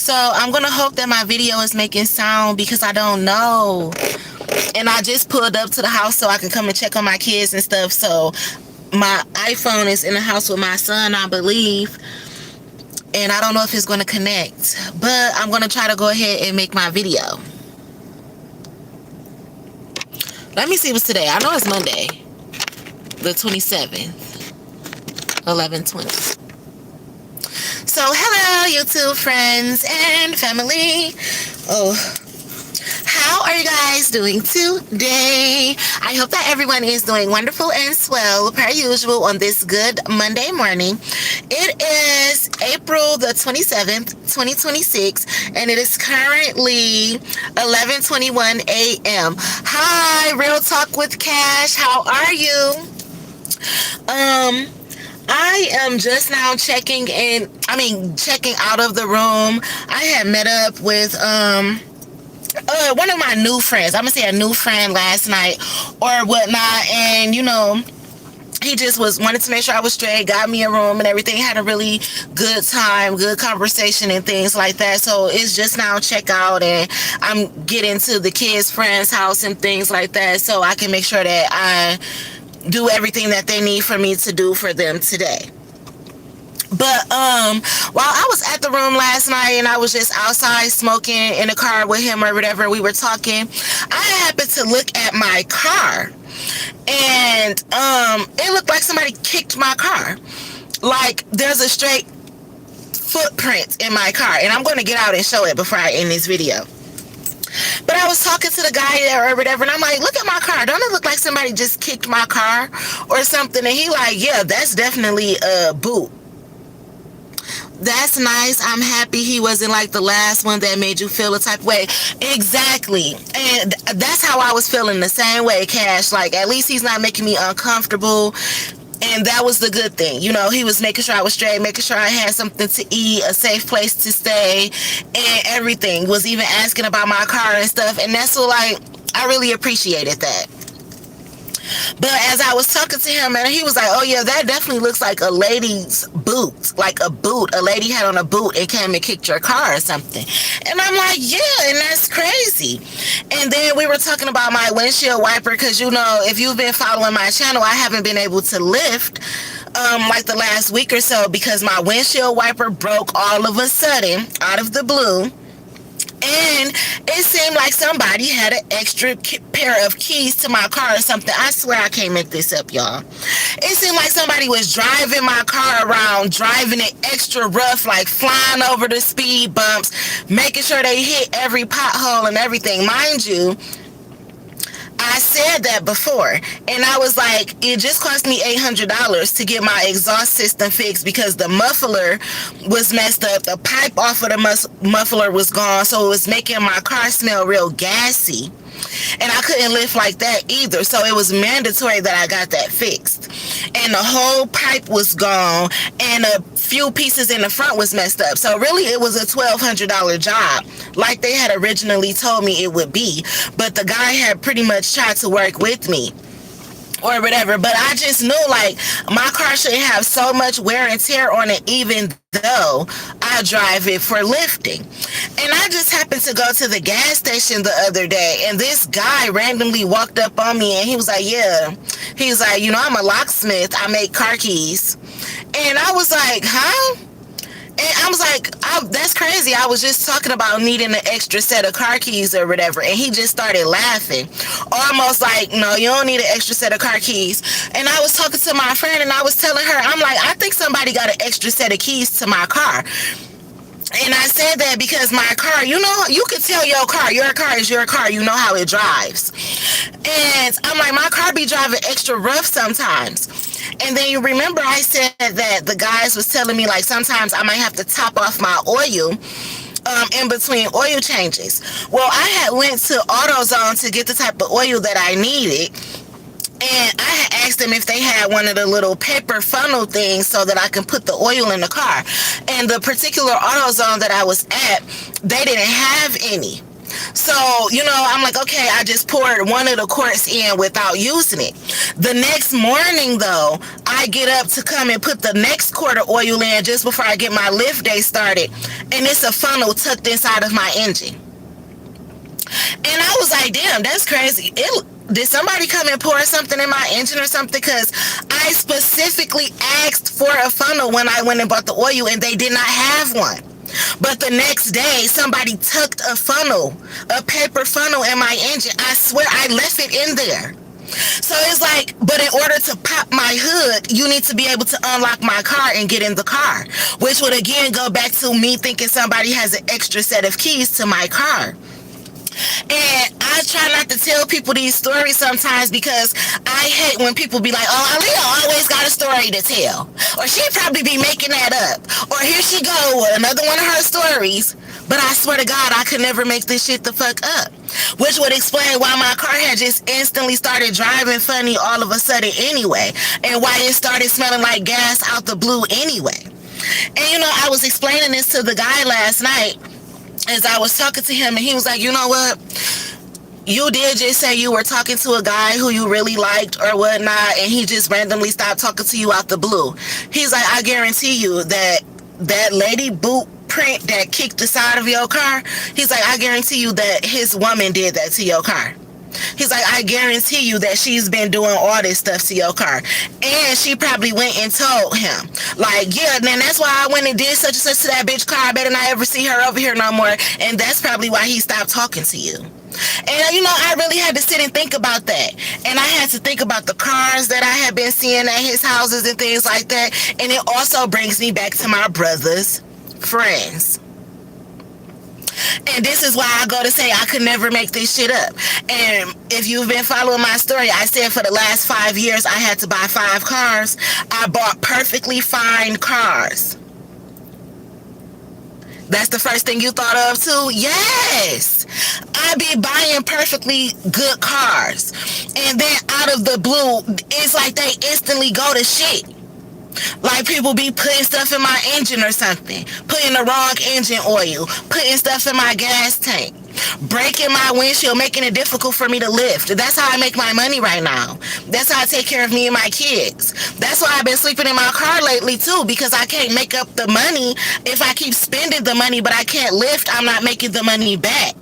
So I'm gonna hope that my video is making sound because I don't know. And I just pulled up to the house so I can come and check on my kids and stuff. So my iPhone is in the house with my son, I believe. And I don't know if it's going to connect. But I'm going to try to go ahead and make my video. Let me see what's today. I know it's Monday. The 27th. 11/20. So hello YouTube friends and family. How are you guys doing today? I hope that everyone is doing wonderful and swell per usual on this good Monday morning. It is April the 27th, 2026, and it is currently 11:21 a.m. Hi, Real Talk with Cash. How are you? I am just now checking out of the room. I had met up with one of my new friends. I'm gonna say a new friend last night or whatnot, and he just wanted to make sure I was straight, got me a room and everything, had a really good time, good conversation and things like that. So it's just now check out, and I'm getting to the kids' friend's house and things like that so I can make sure that I do everything that they need for me to do for them today. But while I was at the room last night and I was just outside smoking in the car with him or whatever, we were talking, I happened to look at my car, and it looked like somebody kicked my car. Like there's a straight footprint in my car, and I'm going to get out and show it before I end this video. But I was talking to the guy there or whatever, and I'm like, look at my car. Don't it look like somebody just kicked my car or something? And he like, yeah, that's definitely a boot. That's nice. I'm happy he wasn't like the last one that made you feel a type of way. Exactly. And that's how I was feeling the same way, Cash. Like, at least he's not making me uncomfortable. And that was the good thing. He was making sure I was straight, making sure I had something to eat, a safe place to stay, and everything. Was even asking about my car and stuff. And that's what, I really appreciated that. But as I was talking to him, and he was like, oh yeah, that definitely looks like a lady's boot, like a boot. A lady had on a boot and came and kicked your car or something. And I'm like, yeah, and that's crazy. And then we were talking about my windshield wiper, because if you've been following my channel, I haven't been able to lift like the last week or so because my windshield wiper broke all of a sudden out of the blue. And it seemed like somebody had an extra pair of keys to my car or something. I swear I can't make this up, y'all. It seemed like somebody was driving my car around, driving it extra rough, like flying over the speed bumps, making sure they hit every pothole and everything. Mind you, I said that before, and I was like, it just cost me $800 to get my exhaust system fixed because the muffler was messed up. The pipe off of the muffler was gone, so it was making my car smell real gassy. And I couldn't lift like that either, so it was mandatory that I got that fixed. And the whole pipe was gone, and a few pieces in the front was messed up. So really, it was a $1,200 job, like they had originally told me it would be. But the guy had pretty much tried to work with me or whatever. But I just knew, my car shouldn't have so much wear and tear on it, even though I drive it for lifting. And I just happened to go to the gas station the other day, and this guy randomly walked up on me, and he was like, yeah. He was like, I'm a locksmith. I make car keys. And I was like, huh? And I was like, that's crazy. I was just talking about needing an extra set of car keys or whatever. And he just started laughing. Almost like, no, you don't need an extra set of car keys. And I was talking to my friend, and I was telling her, I'm like, I think somebody got an extra set of keys to my car. And I said that because my car, you can tell your car is your car. You know how it drives. And I'm like, my car be driving extra rough sometimes. And then you remember I said that the guys was telling me, sometimes I might have to top off my oil in between oil changes. Well, I had went to AutoZone to get the type of oil that I needed. And I had asked them if they had one of the little paper funnel things so that I can put the oil in the car. And the particular AutoZone that I was at, they didn't have any. So, I'm like, okay, I just poured one of the quarts in without using it. The next morning, though, I get up to come and put the next quart of oil in just before I get my lift day started, and it's a funnel tucked inside of my engine. And I was like, damn, that's crazy. Did somebody come and pour something in my engine or something? Because I specifically asked for a funnel when I went and bought the oil, and they did not have one. But the next day, somebody tucked a funnel, a paper funnel in my engine. I swear I left it in there. So it's like, but in order to pop my hood, you need to be able to unlock my car and get in the car, which would again go back to me thinking somebody has an extra set of keys to my car. And I try not to tell people these stories sometimes because I hate when people be like, oh, Isleah always got a story to tell. Or she'd probably be making that up. Or here she go with another one of her stories. But I swear to God, I could never make this shit the fuck up. Which would explain why my car had just instantly started driving funny all of a sudden anyway. And why it started smelling like gas out the blue anyway. And you know, I was explaining this to the guy last night as I was talking to him, and he was like, you know what? You did just say you were talking to a guy who you really liked or whatnot, and he just randomly stopped talking to you out the blue. He's like, I guarantee you that lady boot print that kicked the side of your car, he's like, I guarantee you that his woman did that to your car. He's like, I guarantee you that she's been doing all this stuff to your car. And she probably went and told him. Like, yeah, then that's why I went and did such and such to that bitch car. I better not ever see her over here no more. And that's probably why he stopped talking to you. And, you know, I really had to sit and think about that. And I had to think about the cars that I had been seeing at his houses and things like that. And it also brings me back to my brother's friends. And this is why I go to say I could never make this shit up. And if you've been following my story, I said for the last 5 years I had to buy 5 cars. I bought perfectly fine cars. That's the first thing you thought of too? Yes! I be buying perfectly good cars. And then out of the blue, it's like they instantly go to shit. Like people be putting stuff in my engine or something, putting the wrong engine oil, putting stuff in my gas tank, breaking my windshield, making it difficult for me to lift. That's how I make my money right now. That's how I take care of me and my kids. That's why I've been sleeping in my car lately too, because I can't make up the money. If I keep spending the money but I can't lift, I'm not making the money back.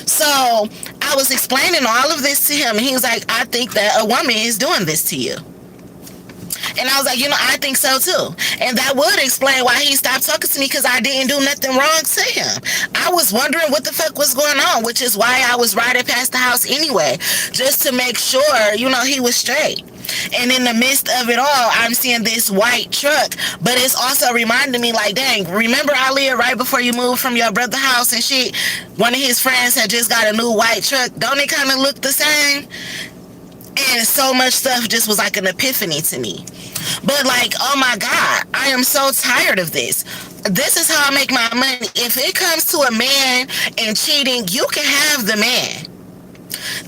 So I was explaining all of this to him, and he was like, I think that a woman is doing this to you. And I was like, you know, I think so too. And that would explain why he stopped talking to me, because I didn't do nothing wrong to him. I was wondering what the fuck was going on, which is why I was riding past the house anyway, just to make sure, you know, he was straight. And in the midst of it all, I'm seeing this white truck, but it's also reminding me like, dang, remember Isleah right before you moved from your brother's house and shit? One of his friends had just got a new white truck. Don't it kind of look the same? And so much stuff just was like an epiphany to me. But like, oh my God, I am so tired of this. This is how I make my money. If it comes to a man and cheating, you can have the man.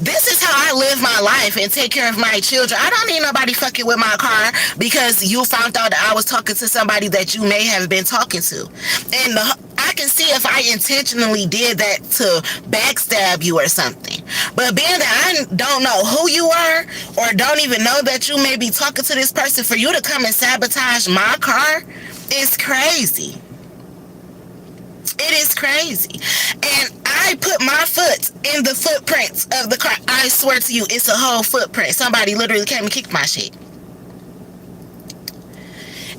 This is how I live my life and take care of my children. I don't need nobody fucking with my car because you found out that I was talking to somebody that you may have been talking to. And I can see if I intentionally did that to backstab you or something. But being that I don't know who you are or don't even know that you may be talking to this person, for you to come and sabotage my car is crazy. It is crazy. And I put my foot in the footprints of the car. I swear to you, it's a whole footprint. Somebody literally came and kicked my shit.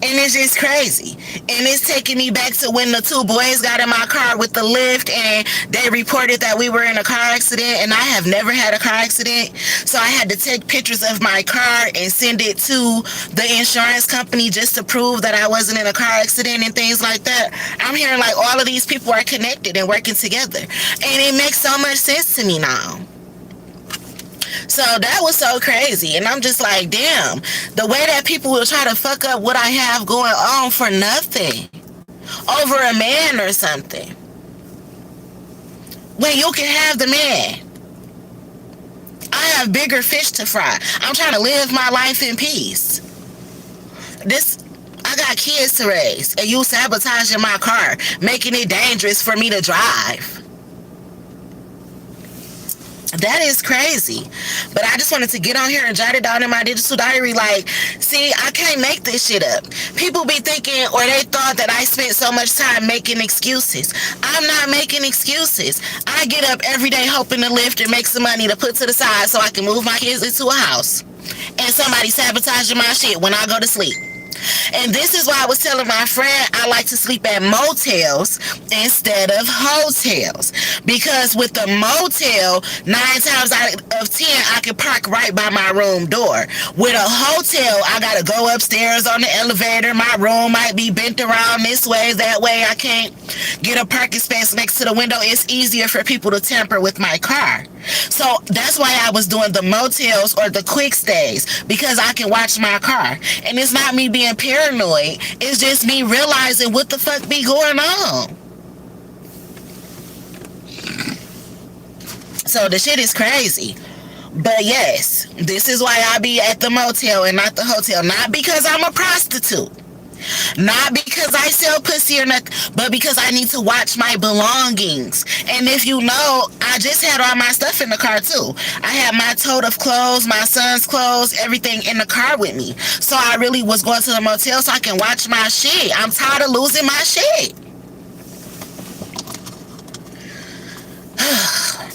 And it's just crazy. And it's taking me back to when the 2 boys got in my car with the lift and they reported that we were in a car accident, and I have never had a car accident. So I had to take pictures of my car and send it to the insurance company just to prove that I wasn't in a car accident and things like that. I'm hearing like all of these people are connected and working together. And it makes so much sense to me now. So that was so crazy. And I'm just like, damn, the way that people will try to fuck up what I have going on for nothing over a man or something, when you can have the man. I have bigger fish to fry. I'm trying to live my life in peace. I got kids to raise, and you sabotaging my car, making it dangerous for me to drive. That is crazy. But I just wanted to get on here and jot it down in my digital diary. Like, see, I can't make this shit up. People be thinking, or they thought that I spent so much time making excuses. I'm not making excuses. I get up every day hoping to lift and make some money to put to the side so I can move my kids into a house. And somebody sabotaging my shit when I go to sleep. And this is why I was telling my friend I like to sleep at motels instead of hotels. Because with the motel, 9 times out of 10, I can park right by my room door. With a hotel, I gotta go upstairs on the elevator. My room might be bent around this way, that way. I can't get a parking space next to the window. It's easier for people to tamper with my car. So that's why I was doing the motels or the quick stays, because I can watch my car. And it's not me being paranoid, it's just me realizing what the fuck be going on. So the shit is crazy. But yes, this is why I be at the motel and not the hotel. Not because I'm a prostitute, not because I sell pussy or nothing, but because I need to watch my belongings. And if you know, I just had all my stuff in the car too. I had my tote of clothes, my son's clothes, everything in the car with me. So I really was going to the motel so I can watch my shit. I'm tired of losing my shit.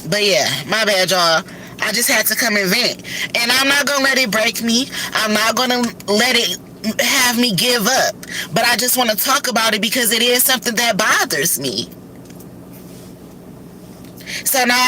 But yeah, my bad, y'all. I just had to come and vent. And I'm not gonna let it break me. I'm not gonna let it have me give up. But I just want to talk about it because it is something that bothers me. So now